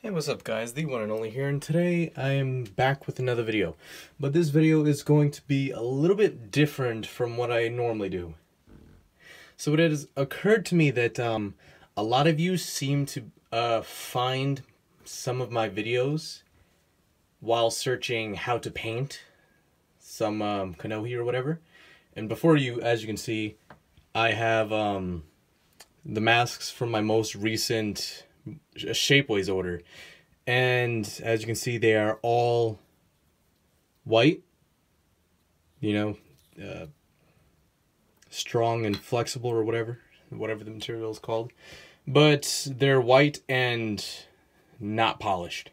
Hey, what's up guys, the one and only here, and today I am back with another video. But this video is going to be a little bit different from what I normally do. So it has occurred to me that a lot of you seem to find some of my videos while searching how to paint some Kanohi or whatever. And before you, as you can see, I have the masks from my most recent shapeways order, and as you can see they are all white, strong and flexible or whatever the material is called, but they're white and not polished.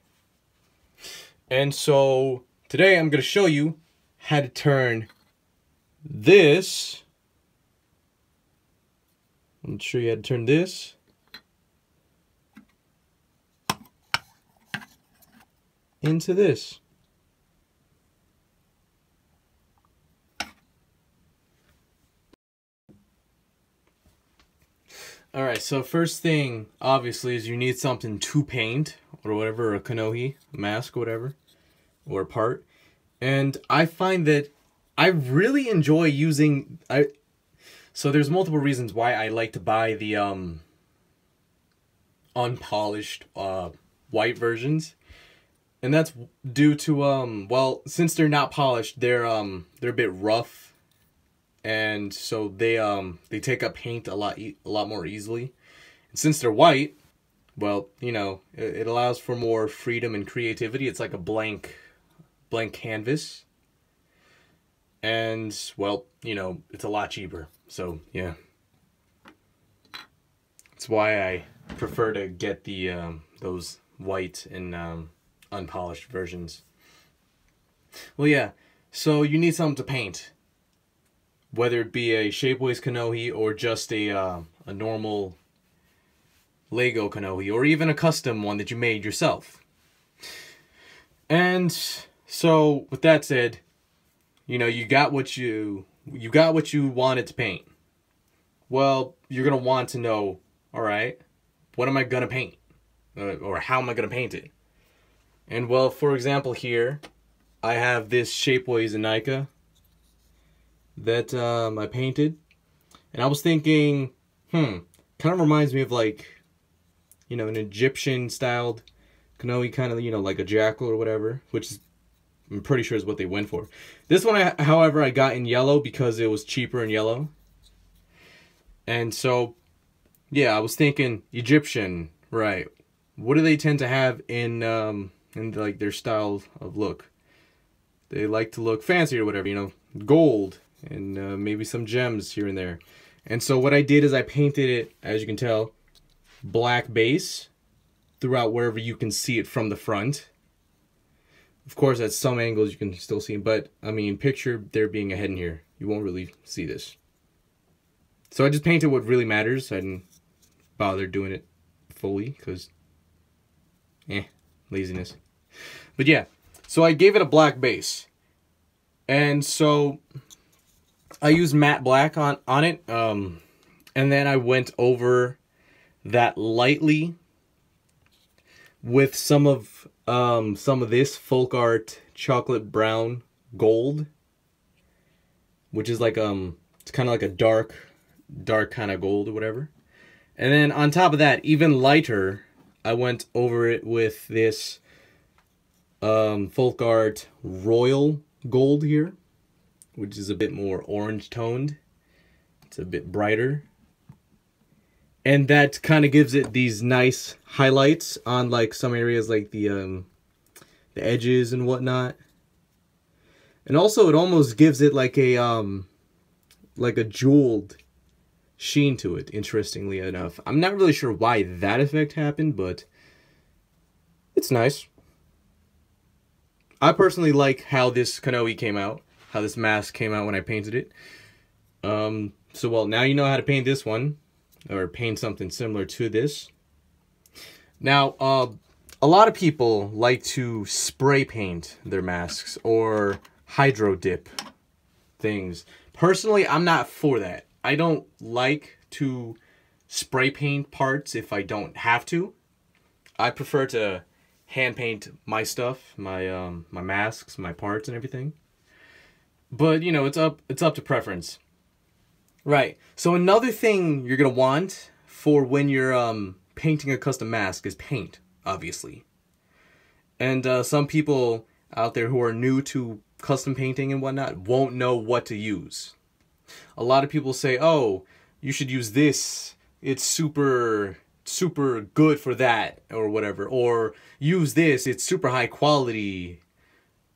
And so today I'm going to show you how to turn this. I'm going to show you how to turn this into this. Alright, so first thing, obviously, is you need something to paint, or whatever, a Kanohi, a mask, whatever, or a part. And I find that I really enjoy using... So there's multiple reasons why I like to buy the unpolished white versions. And that's due to well, since they're not polished, they're a bit rough, and so they take up paint a lot more easily. And since they're white, well, it allows for more freedom and creativity. It's like a blank canvas, and well, it's a lot cheaper. So yeah, that's why I prefer to get the those white and unpolished versions. Well, yeah, so you need something to paint, whether it be a shapeways Kanohi or just a normal Lego Kanohi, or even a custom one that you made yourself. And so with that said, you got what you wanted to paint. Well, you're gonna want to know, all right, what am I gonna paint, or how am I gonna paint it? And well, for example, here I have this shapeways Anika that I painted, and I was thinking, kind of reminds me of like, an Egyptian styled Kanohi, kind of, like a jackal or whatever, which is, I'm pretty sure is what they went for. This one, however, I got in yellow because it was cheaper in yellow. And so, yeah, I was thinking Egyptian, right? What do they tend to have in like their style of look? They like to look fancy or whatever, gold and maybe some gems here and there. And so what I did is I painted it, as you can tell, black base throughout wherever you can see it from the front. Of course, at some angles you can still see it, but I mean, picture there being a head in here. You won't really see this. So I just painted what really matters. I didn't bother doing it fully because, laziness. But yeah, so I gave it a black base, and so I used matte black on it, and then I went over that lightly with some of this folk art chocolate brown gold, which is like it's kind of like a dark kind of gold or whatever. And then on top of that, even lighter, I went over it with this folk art royal gold here, which is a bit more orange toned. It's a bit brighter, and that kind of gives it these nice highlights on like some areas, like the edges and whatnot. And also it almost gives it like a jeweled sheen to it, interestingly enough. I'm not really sure why that effect happened, but it's nice. I personally like how this Kanohi came out, how this mask came out when I painted it. So well, now you know how to paint this one, or paint something similar to this. Now, a lot of people like to spray paint their masks or hydro dip things. Personally, I'm not for that. I don't like to spray paint parts if I don't have to. I prefer to hand paint my stuff, my masks, my parts, and everything. But you know, it's up to preference. Right. So another thing you're gonna want for when you're painting a custom mask is paint, obviously. And some people out there who are new to custom painting and whatnot won't know what to use. A lot of people say, "Oh, you should use this. It's super good for that," or whatever. Or use this. It's super high quality,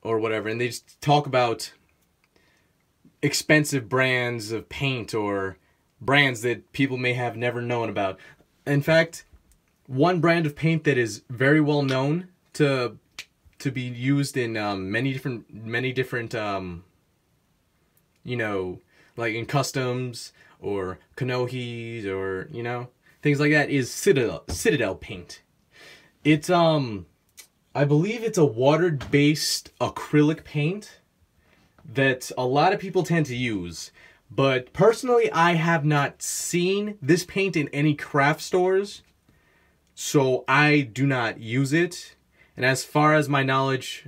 or whatever. And they just talk about expensive brands of paint or brands that people may have never known about. In fact, one brand of paint that is very well known to be used in many different you know, like in customs or Kanohis or, you know, things like that, is Citadel paint. It's I believe it's a water-based acrylic paint that a lot of people tend to use. But personally, I have not seen this paint in any craft stores, so I do not use it. And as far as my knowledge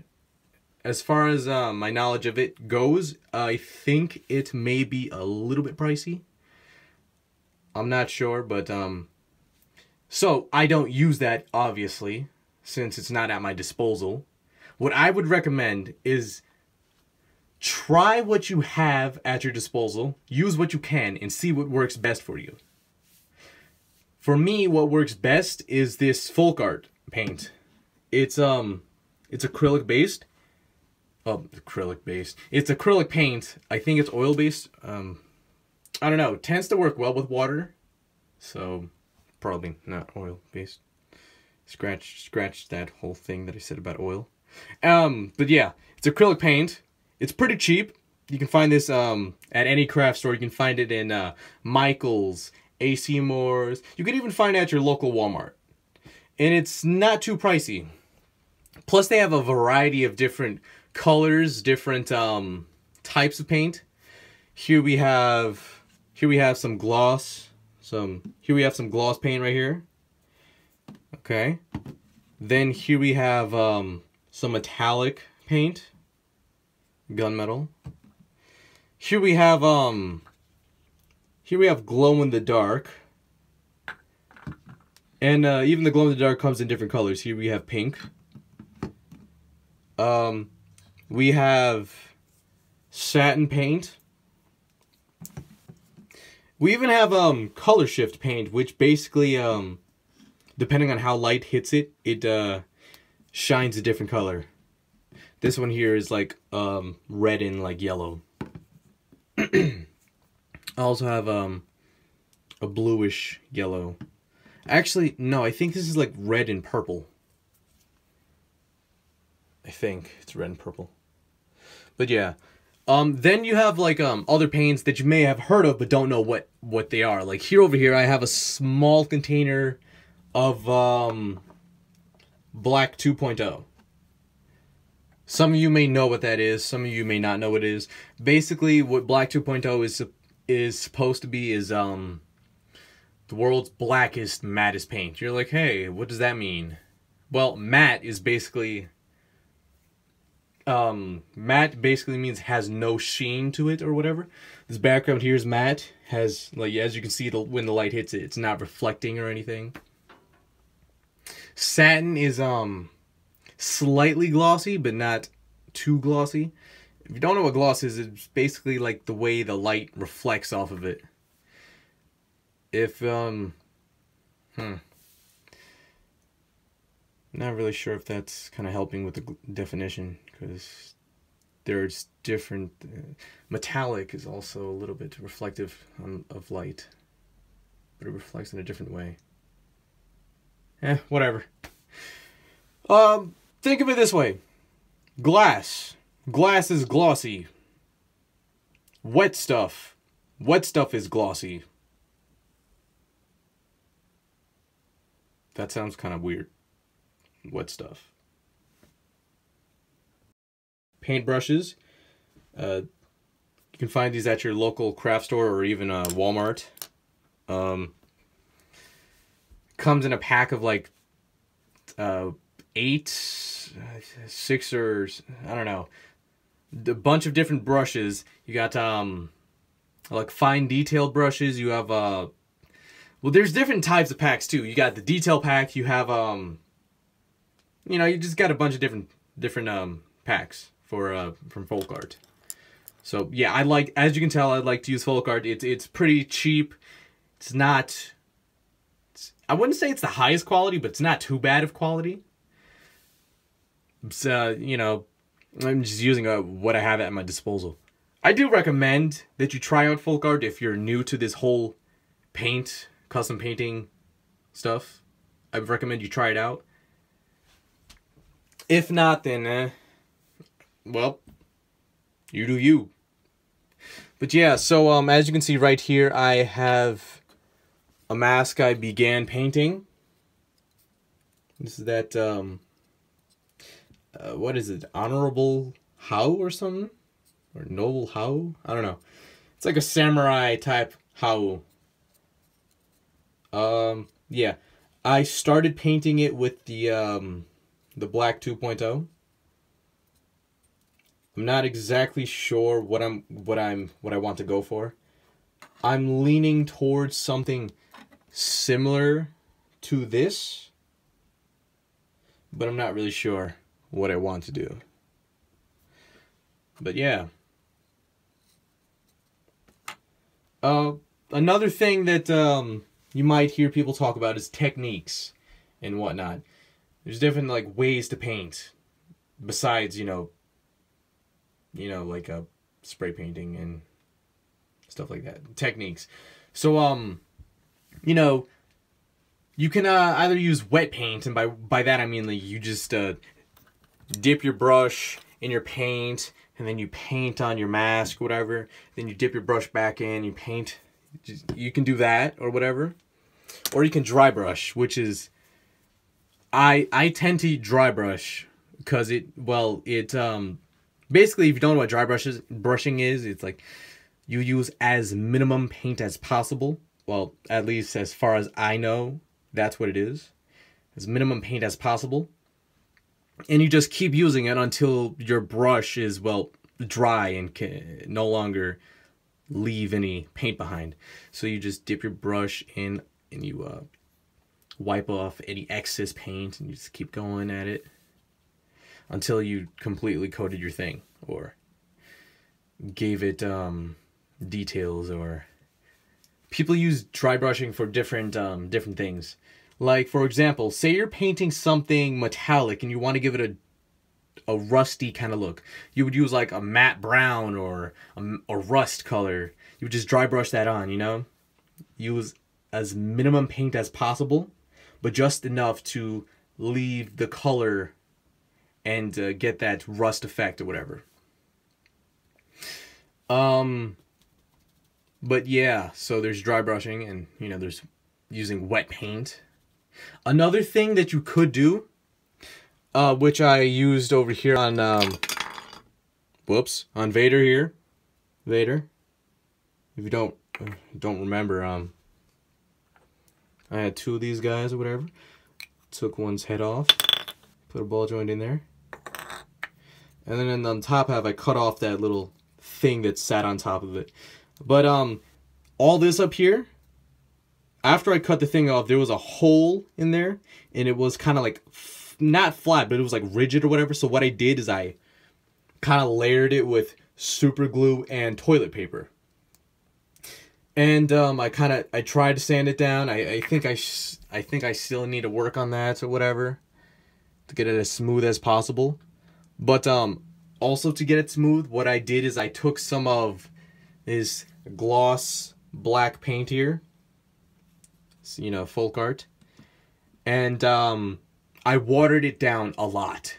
of it goes, I think it may be a little bit pricey. I'm not sure, but so I don't use that, obviously, since it's not at my disposal. What I would recommend is try what you have at your disposal, use what you can, and see what works best for you. For me, what works best is this folk art paint. It's acrylic based. Acrylic based. It's acrylic paint. I think it's oil based. I don't know. It tends to work well with water, so probably not oil based. Scratch that whole thing that I said about oil. But yeah, it's acrylic paint. It's pretty cheap. You can find this at any craft store. You can find it in Michael's, AC Moore's. You can even find it at your local Walmart. And it's not too pricey. Plus, they have a variety of different colors, different types of paint. Here we have some gloss. Here we have some gloss paint right here. Okay. Then here we have some metallic paint. Gunmetal. Here we have glow in the dark. And even the glow in the dark comes in different colors. Here we have pink. We have satin paint. We even have color shift paint, which basically depending on how light hits it, it shines a different color. This one here is like red and like yellow. I also have a bluish yellow. Actually, no, I think this is like red and purple. I think it's red and purple. But yeah. Then you have like other paints that you may have heard of but don't know what they are. Like over here I have a small container of Black 2.0. Some of you may know what that is. Some of you may not know what it is. Basically, what Black 2.0 is supposed to be is the world's blackest, mattest paint. You're like, hey, what does that mean? Well, matte is basically matte basically means has no sheen to it or whatever. This background here is matte. Has, like, as you can see, when the light hits it, it's not reflecting or anything. Satin is slightly glossy, but not too glossy. If you don't know what gloss is, it's basically like the way the light reflects off of it. If not really sure if that's kind of helping with the definition, because there's different metallic is also a little bit reflective of light, but it reflects in a different way. Whatever. Think of it this way. Glass is glossy. Wet stuff is glossy. That sounds kind of weird. Wet stuff. Paintbrushes. You can find these at your local craft store or even Walmart. Comes in a pack of like six or I don't know, a bunch of different brushes. You got like fine detailed brushes. You have well, there's different types of packs too. You got the detail pack. You have you know, you just got a bunch of different packs for from Folk Art. So yeah, I like, as you can tell, I like to use Folk Art. It's pretty cheap. It's not, I wouldn't say it's the highest quality, but it's not too bad of quality. So, you know, I'm just using what I have at my disposal. I do recommend that you try out Folk Art if you're new to this whole custom painting stuff. I recommend you try it out. If not, then, well, you do you. But yeah, so as you can see right here, I have a mask I began painting. This is that, what is it? Honorable How or something? Or Noble How? I don't know. It's like a samurai type How. Yeah. I started painting it with the black 2.0. I'm not exactly sure what I want to go for. I'm leaning towards something similar to this, but I'm not really sure what I want to do. But yeah. Another thing that you might hear people talk about is techniques and whatnot. There's different like ways to paint besides, you know, like spray painting and stuff like that. Techniques. So, you know, you can either use wet paint, and by that I mean like you just dip your brush in your paint, and then you paint on your mask, whatever. Then you dip your brush back in, you paint. You can do that or whatever. Or you can dry brush, which is, I tend to dry brush because basically, if you don't know what dry brushing is, it's like you use as minimum paint as possible. Well, at least as far as I know, that's what it is. As minimum paint as possible. And you just keep using it until your brush is, well, dry and can no longer leave any paint behind. So you just dip your brush in and you wipe off any excess paint, and you just keep going at it until you completely coated your thing or gave it details. Or people use dry brushing for different things. Like, for example, say you're painting something metallic and you want to give it a rusty kind of look. You would use like a matte brown or a rust color. You would just dry brush that on, you know? Use as minimum paint as possible, but just enough to leave the color and get that rust effect or whatever. But yeah, so there's dry brushing, and you know, there's using wet paint. Another thing that you could do, which I used over here on on Vader here. Vader. If you don't remember, I had two of these guys or whatever. Took one's head off, put a ball joint in there. And then on top I cut off that little thing that sat on top of it. But all this up here, after I cut the thing off, there was a hole in there, and it was kind of like not flat, but it was like rigid or whatever. So what I did is I kind of layered it with super glue and toilet paper. And I tried to sand it down. I think I still need to work on that or whatever to get it as smooth as possible. But also to get it smooth, what I did is I took some of this gloss black paint here, you know, Folk Art, and I watered it down a lot.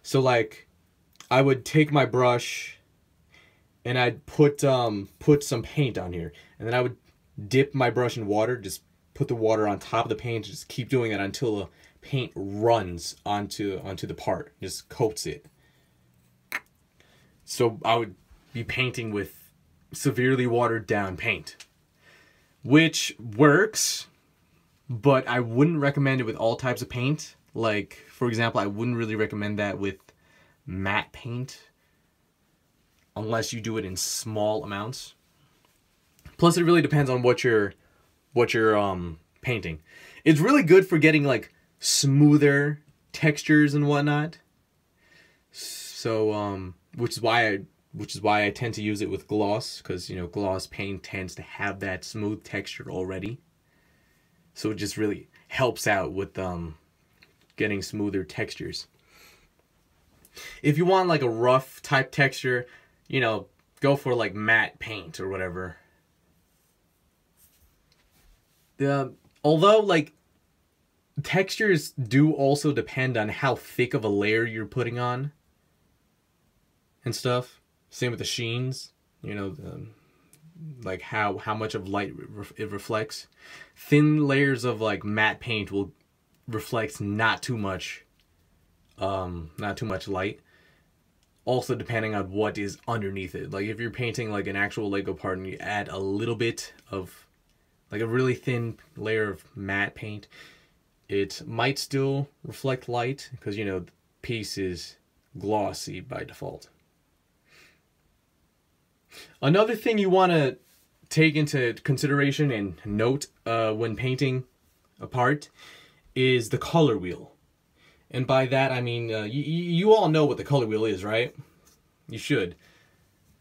So like, I would take my brush and I'd put some paint on here, and then I would dip my brush in water, just put the water on top of the paint, just keep doing that until the paint runs onto the part, just coats it. So I would be painting with severely watered down paint, which works, but I wouldn't recommend it with all types of paint. Like, for example, I wouldn't really recommend that with matte paint unless you do it in small amounts. Plus, it really depends on what you're painting. It's really good for getting like smoother textures and whatnot. So, which is why I tend to use it with gloss, because you know gloss paint tends to have that smooth texture already. So it just really helps out with getting smoother textures. If you want like a rough type texture, you know, go for like matte paint or whatever. Although like textures do also depend on how thick of a layer you're putting on and stuff. Same with the sheens, you know, like how much of light it reflects. Thin layers of like matte paint will reflect not too much light. Also depending on what is underneath it. Like if you're painting like an actual Lego part and you add a little bit of like a really thin layer of matte paint, it might still reflect light because, you know, the piece is glossy by default. Another thing you want to take into consideration and note when painting a part is the color wheel. And by that I mean you all know what the color wheel is, right? You should.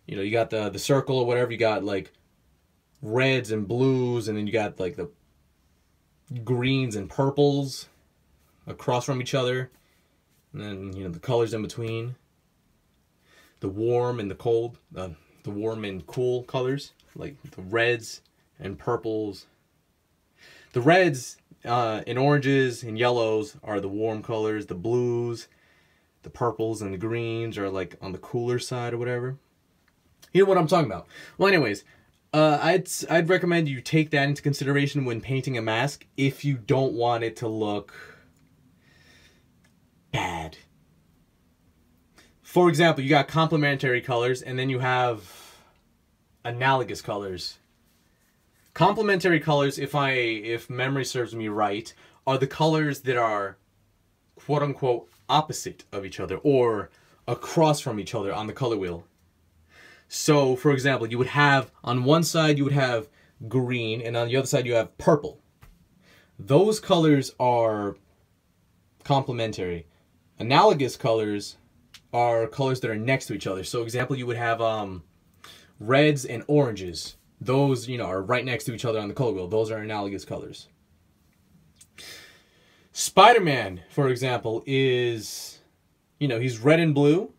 You know, you got the circle or whatever, you got like reds and blues, and then you got like the greens and purples across from each other, and then, you know, the colors in between, the warm and the cold, the warm and cool colors, like the reds and purples. The reds and oranges and yellows are the warm colors. The blues, the purples, and the greens are like on the cooler side or whatever. You know what I'm talking about. Well, anyways, I'd recommend you take that into consideration when painting a mask if you don't want it to look bad. For example, you got complementary colors and then you have analogous colors. Complementary colors, if memory serves me right, are the colors that are quote unquote opposite of each other or across from each other on the color wheel. So, for example, you would have, on one side you would have green, and on the other side you have purple. Those colors are complementary. Analogous colors are colors that are next to each other. So, example, you would have reds and oranges. Those, you know, are right next to each other on the color wheel. Those are analogous colors. Spider-Man, for example, is, you know, he's red and blue,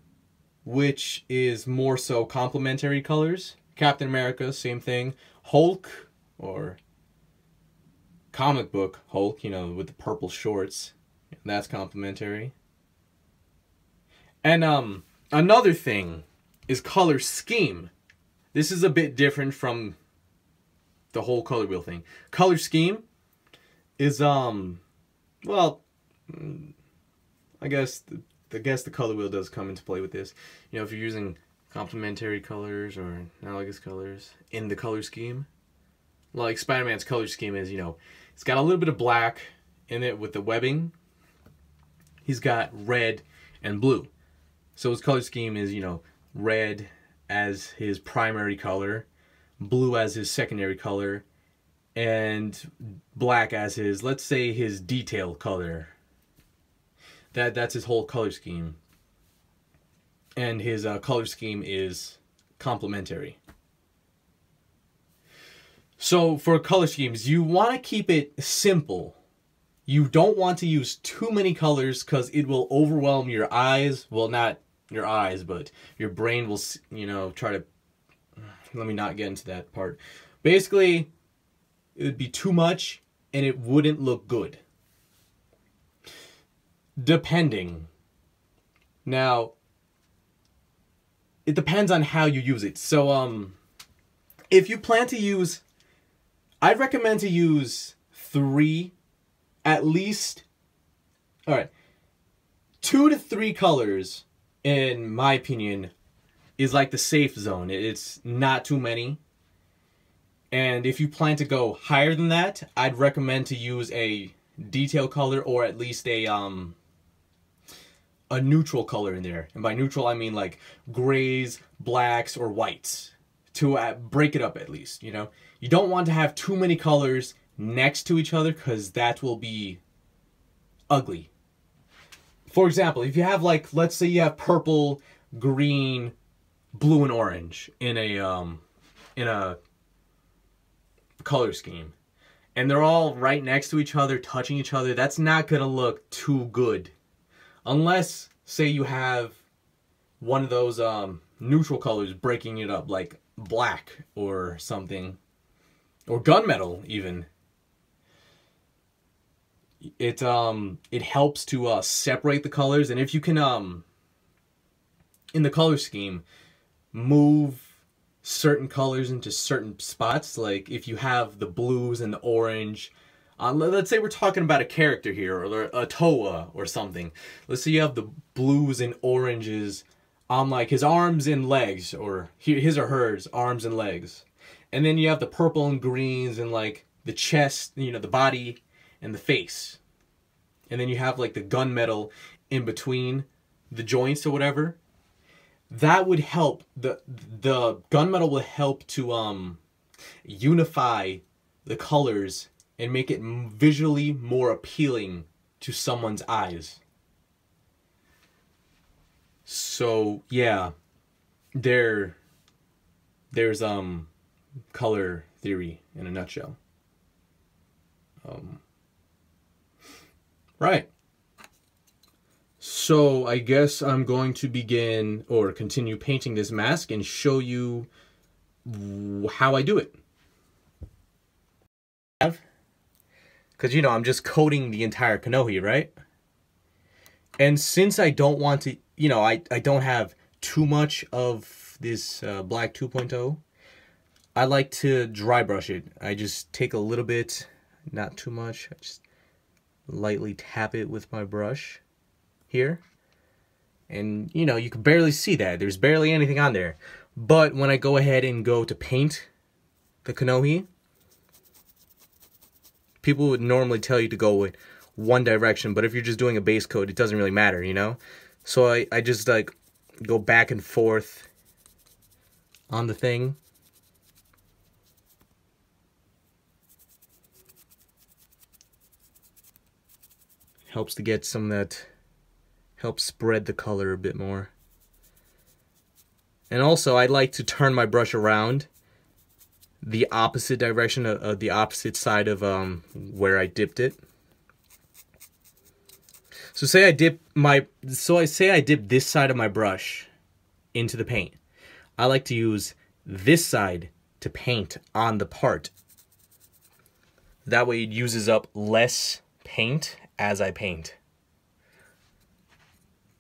which is more so complementary colors. Captain America, same thing. Hulk, or comic book Hulk, you know, with the purple shorts, that's complementary. And another thing is color scheme. This is a bit different from the whole color wheel thing. Color scheme is well, I guess the color wheel does come into play with this. You know, if you're using complementary colors or analogous colors in the color scheme, like Spider-Man's color scheme is, you know, it's got a little bit of black in it with the webbing. He's got red and blue. So his color scheme is, you know, red as his primary color, blue as his secondary color, and black as his, let's say, his detail color. That's his whole color scheme. And his color scheme is complementary. So for color schemes, you want to keep it simple. You don't want to use too many colors because it will overwhelm your eyes. Well, not your eyes, but your brain will, you know, try to... Let me not get into that part. Basically, it would be too much and it wouldn't look good. Depending. Now, it depends on how you use it. So, if you plan to use... I'd recommend to use 3, at least... Alright. 2 to 3 colors, in my opinion, is like the safe zone. It's not too many. And if you plan to go higher than that, I'd recommend to use a detail color, or at least a neutral color in there. And by neutral, I mean like grays, blacks, or whites, to break it up at least, you know? You don't want to have too many colors next to each other, because that will be ugly. For example, if you have, like, let's say you have purple, green, blue, and orange in a color scheme, and they're all right next to each other, touching each other, that's not gonna look too good. Unless, say you have one of those neutral colors breaking it up, like black or something, or gunmetal even. It helps to separate the colors, and if you can in the color scheme move certain colors into certain spots, like if you have the blues and the orange, let's say we're talking about a character here, or a Toa or something. Let's say you have the blues and oranges on like his arms and legs, or his or hers arms and legs, and then you have the purple and greens and like the chest, you know, the body and the face, and then you have like the gunmetal in between the joints or whatever. That would help, the gunmetal will help to unify the colors and make it visually more appealing to someone's eyes. So yeah, there's color theory in a nutshell. Right. So I guess I'm going to begin or continue painting this mask and show you how I do it. Because, you know, I'm just coating the entire Kanohi, right? And since I don't want to, you know, I don't have too much of this black 2.0, I like to dry brush it. I just take a little bit, not too much. I just lightly tap it with my brush here, and you know, you can barely see that. There's barely anything on there. But when I go ahead and go to paint the Kanohi, people would normally tell you to go with one direction, but if you're just doing a base coat, it doesn't really matter, you know? So I just like go back and forth on the thing. Helps to get some of that, helps spread the color a bit more. And also, I like to turn my brush around the opposite direction, of the opposite side of where I dipped it. So say I dip this side of my brush into the paint. I like to use this side to paint on the part. That way it uses up less paint as I paint.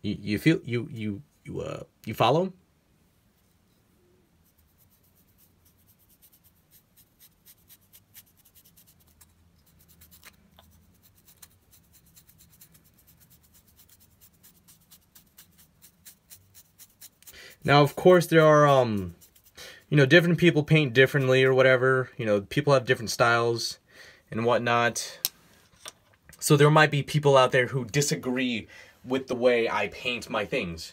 You feel you follow? Now, of course, there are you know, different people paint differently or whatever. You know, people have different styles and whatnot. So there might be people out there who disagree with the way I paint my things.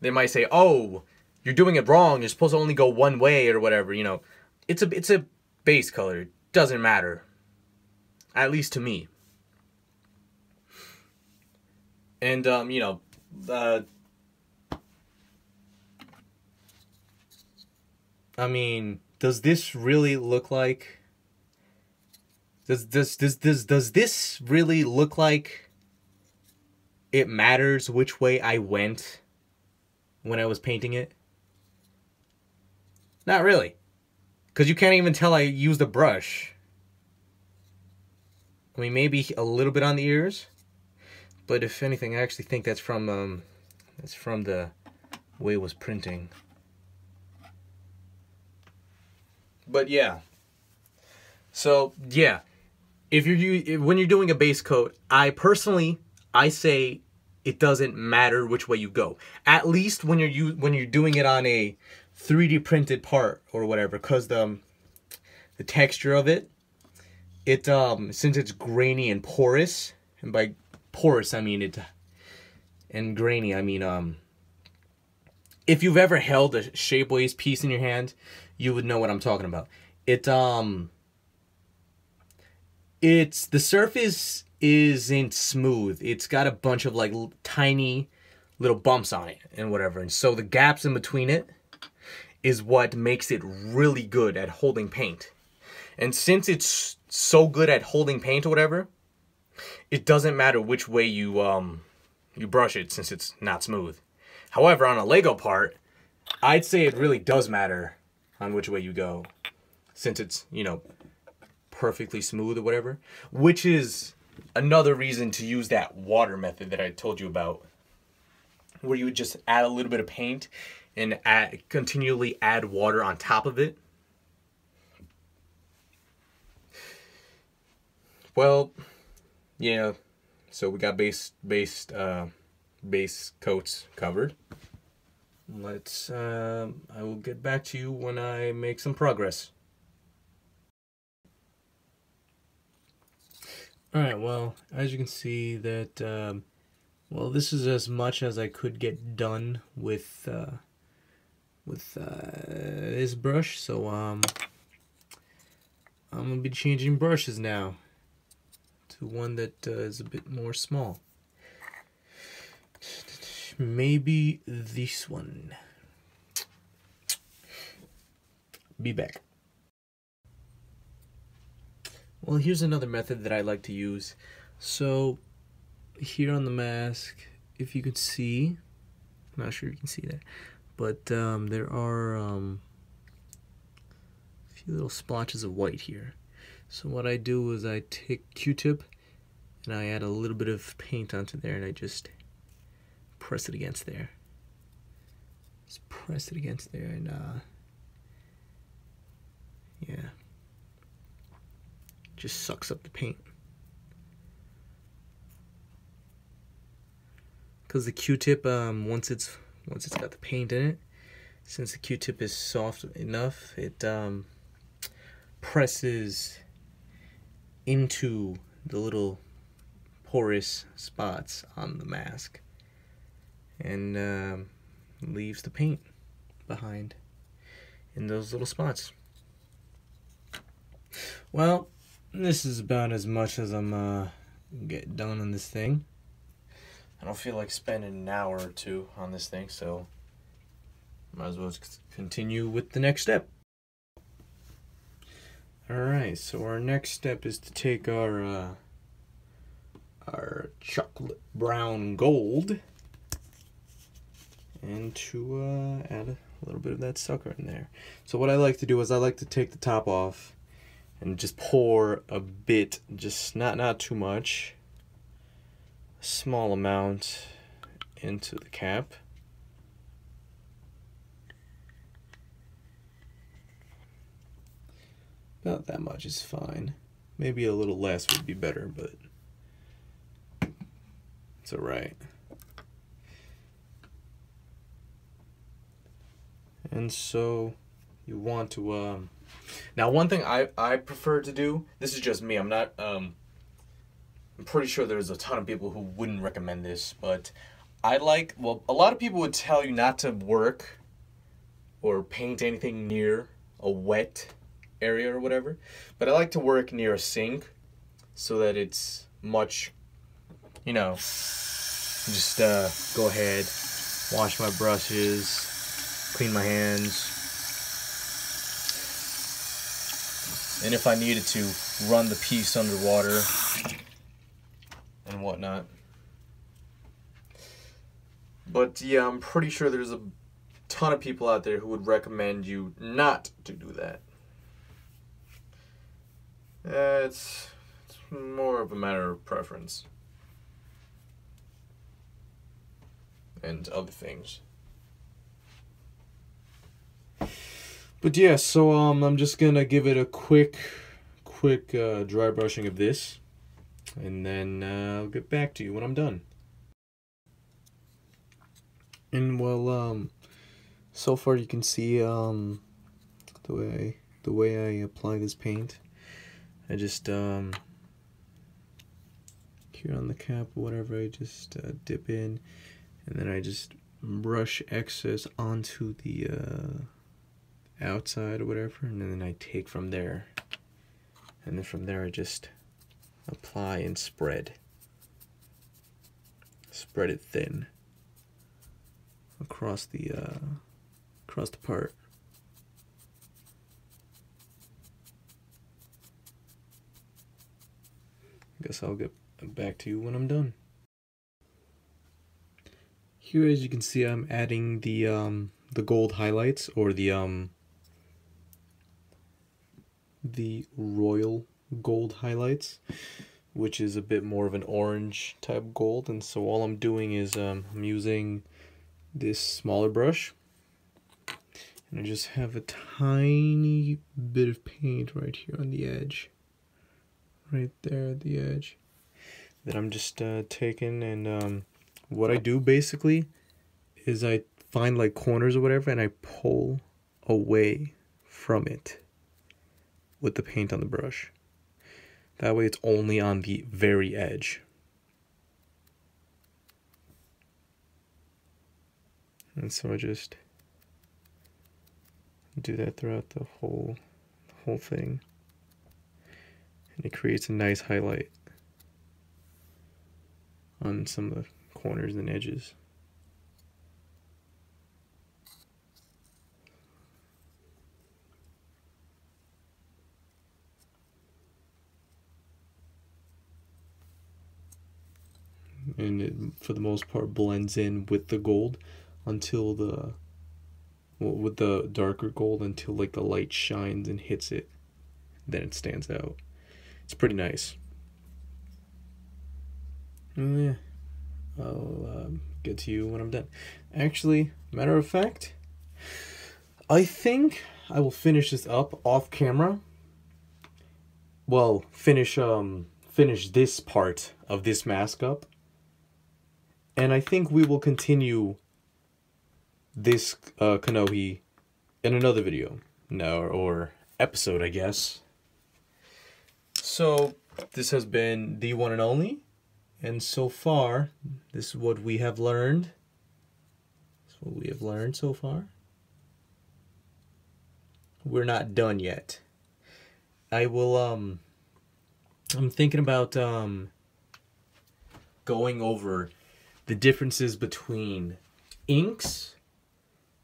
They might say, "Oh, you're doing it wrong. You're supposed to only go one way," or whatever. You know, it's a base color. It doesn't matter, at least to me. And you know, I mean, does this really look like? Does this really look like it matters which way I went when I was painting it? Not really. Because you can't even tell I used a brush. I mean, maybe a little bit on the ears. But if anything, I actually think that's from the way it was printing. But yeah. So, yeah. When you're doing a base coat, I say it doesn't matter which way you go. At least when you're doing it on a 3D printed part or whatever, because the texture of it it since it's grainy and porous, and by porous I mean it, and grainy I mean if you've ever held a shapeways piece in your hand, you would know what I'm talking about. It's the surface isn't smooth. It's got a bunch of like tiny little bumps on it and whatever, and so the gaps in between it is what makes it really good at holding paint. And since it's so good at holding paint or whatever, it doesn't matter which way you brush it, since it's not smooth. However, on a Lego part, I'd say it really does matter on which way you go, since it's, you know, perfectly smooth or whatever, which is another reason to use that water method that I told you about, where you would just add a little bit of paint and continually add water on top of it. Well, yeah, so we got base coats covered. Let's I will get back to you when I make some progress. Alright, well, as you can see that well, this is as much as I could get done with this brush, so I'm gonna be changing brushes now to one that is a bit more small. Maybe this one. Be back. Well, here's another method that I like to use. So here on the mask, if you could see, I'm not sure you can see that, but there are a few little splotches of white here. So what I do is I take Q-tip and I add a little bit of paint onto there, and I just press it against there. Just press it against there, and yeah, just sucks up the paint. Because the Q-tip, once it's got the paint in it, since the Q-tip is soft enough, it presses into the little porous spots on the mask and leaves the paint behind in those little spots. Well, this is about as much as I'm get done on this thing. I don't feel like spending an hour or two on this thing, so might as well continue with the next step. Alright, so our next step is to take our chocolate brown gold and to add a little bit of that sucker in there. So what I like to do is I like to take the top off and just pour a bit, just not too much, a small amount into the cap. About that much is fine. Maybe a little less would be better, but it's alright. And so you want to now one thing I prefer to do, this is just me, I'm not I'm pretty sure there's a ton of people who wouldn't recommend this, but I like, well, a lot of people would tell you not to work or paint anything near a wet area or whatever, but I like to work near a sink so that it's much, you know, just go ahead, wash my brushes, clean my hands, and if I needed to, run the piece underwater and whatnot. But yeah, I'm pretty sure there's a ton of people out there who would recommend you not to do that. It's more of a matter of preference and other things. But yeah, so I'm just gonna give it a quick dry brushing of this, and then I'll get back to you when I'm done. And well, so far you can see the way I apply this paint. I just here on the cap or whatever, I just dip in, and then I just brush excess onto the outside or whatever, and then I take from there, and then from there I just apply and spread it thin across the part. I guess I'll get back to you when I'm done. Here, as you can see, I'm adding the gold highlights, or the royal gold highlights, which is a bit more of an orange type gold. And so all I'm doing is I'm using this smaller brush, and I just have a tiny bit of paint right here on the edge, right there at the edge, that I'm just taking, and what I do basically is I find like corners or whatever, and I pull away from it with the paint on the brush. That way it's only on the very edge. And so I just do that throughout the whole thing, and it creates a nice highlight on some of the corners and edges. And it, for the most part, blends in with the gold until with the darker gold, until like the light shines and hits it, then it stands out. It's pretty nice. Yeah, I'll get to you when I'm done. Actually, matter of fact, I think I will finish this up off camera. Well, finish this part of this mask up, and I think we will continue this Kanohi in another video, or episode, I guess. So this has been the one and only, and so far this is what we have learned. This is what we have learned so far. We're not done yet. I will I'm thinking about going over the differences between inks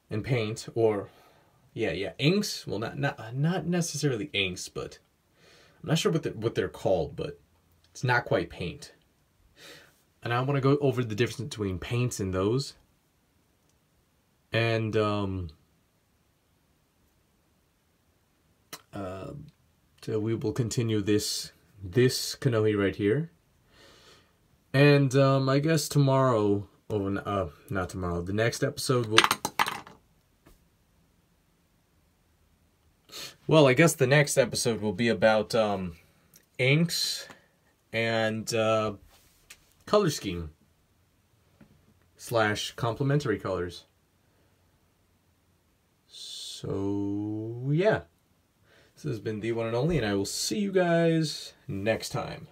and paint, or inks. Well, not necessarily inks, but I'm not sure what they're called, but it's not quite paint. And I want to go over the difference between paints and those. And so we will continue this Kanohi right here. And I guess tomorrow, not tomorrow, the next episode will... Well, I guess the next episode will be about inks and color scheme / complementary colors. So yeah, this has been the one and only, and I will see you guys next time.